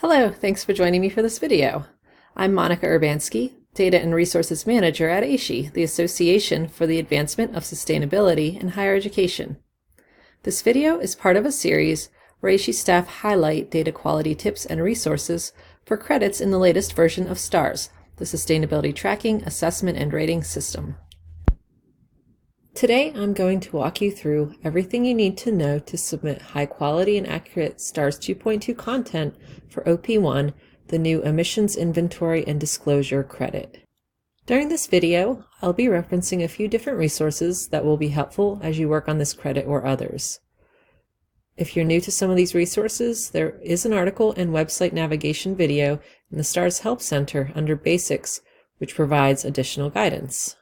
Hello, thanks for joining me for this video. I'm Monica Urbanski, Data and Resources Manager at AASHE, the Association for the Advancement of Sustainability in Higher Education. This video is part of a series where AASHE staff highlight data quality tips and resources for credits in the latest version of STARS, the Sustainability Tracking, Assessment, and Rating System. Today, I'm going to walk you through everything you need to know to submit high-quality and accurate STARS 2.2 content for OP1, the new Emissions Inventory and Disclosure credit. During this video, I'll be referencing a few different resources that will be helpful as you work on this credit or others. If you're new to some of these resources, there is an article and website navigation video in the STARS Help Center under Basics, which provides additional guidance.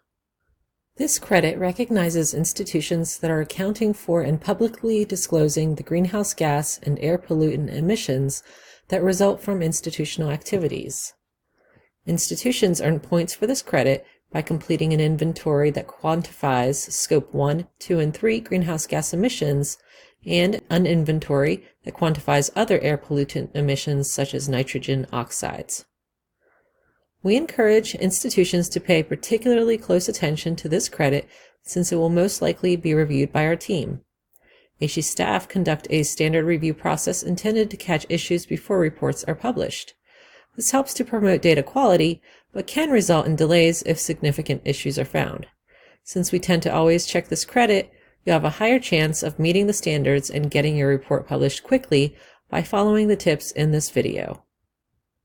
This credit recognizes institutions that are accounting for and publicly disclosing the greenhouse gas and air pollutant emissions that result from institutional activities. Institutions earn points for this credit by completing an inventory that quantifies Scope 1, 2, and 3 greenhouse gas emissions and an inventory that quantifies other air pollutant emissions such as nitrogen oxides. We encourage institutions to pay particularly close attention to this credit since it will most likely be reviewed by our team. AASHE staff conduct a standard review process intended to catch issues before reports are published. This helps to promote data quality, but can result in delays if significant issues are found. Since we tend to always check this credit, you have a higher chance of meeting the standards and getting your report published quickly by following the tips in this video.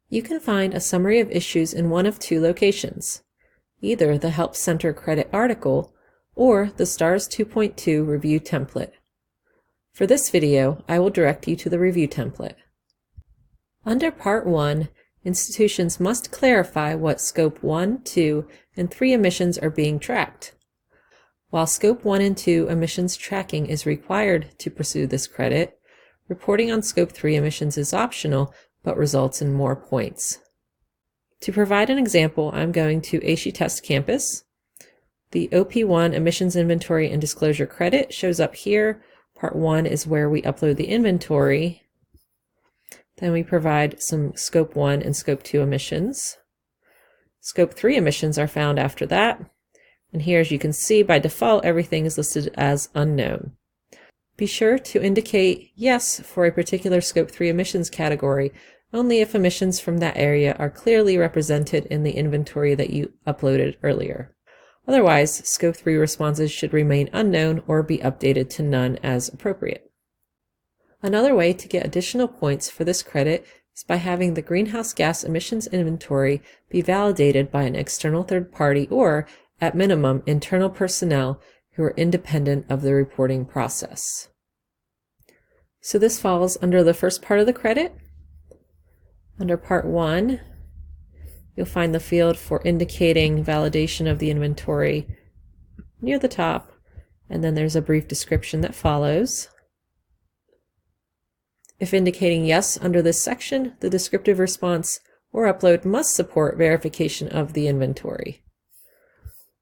You can find a summary of issues in one of two locations, either the Help Center credit article or the STARS 2.2 review template. For this video, I will direct you to the review template. Under Part 1, institutions must clarify what Scope 1, 2, and 3 emissions are being tracked. While Scope 1 and 2 emissions tracking is required to pursue this credit, reporting on Scope 3 emissions is optional but results in more points. To provide an example, I'm going to AASHE Test Campus. The OP1 Emissions Inventory and Disclosure credit shows up here. Part 1 is where we upload the inventory. Then we provide some Scope 1 and Scope 2 emissions. Scope 3 emissions are found after that. And here, as you can see, by default, everything is listed as unknown. Be sure to indicate yes for a particular Scope 3 emissions category only if emissions from that area are clearly represented in the inventory that you uploaded earlier. Otherwise, Scope 3 responses should remain unknown or be updated to none as appropriate. Another way to get additional points for this credit is by having the greenhouse gas emissions inventory be validated by an external third party or, at minimum, internal personnel who are independent of the reporting process. So this falls under the first part of the credit. Under Part 1, you'll find the field for indicating validation of the inventory near the top, and then there's a brief description that follows. If indicating yes under this section, the descriptive response or upload must support verification of the inventory.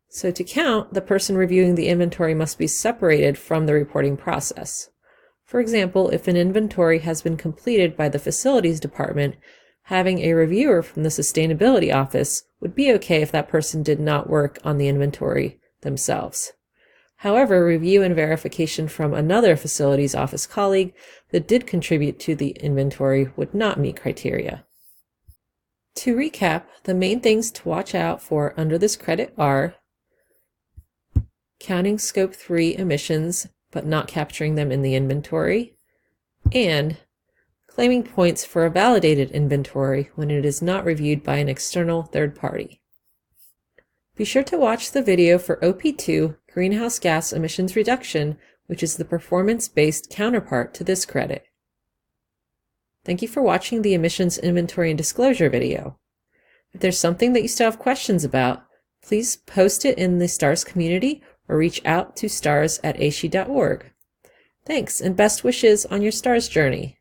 So to count, the person reviewing the inventory must be separated from the reporting process. For example, if an inventory has been completed by the facilities department, having a reviewer from the sustainability office would be okay if that person did not work on the inventory themselves. However, review and verification from another facilities office colleague that did contribute to the inventory would not meet criteria. To recap, the main things to watch out for under this credit are counting Scope 3 emissions but not capturing them in the inventory, and claiming points for a validated inventory when it is not reviewed by an external third party. Be sure to watch the video for OP2 Greenhouse Gas Emissions Reduction, which is the performance-based counterpart to this credit. Thank you for watching the Emissions Inventory and Disclosure video. If there's something that you still have questions about, please post it in the STARS community or reach out to stars@aashe.org. Thanks, and best wishes on your STARS journey.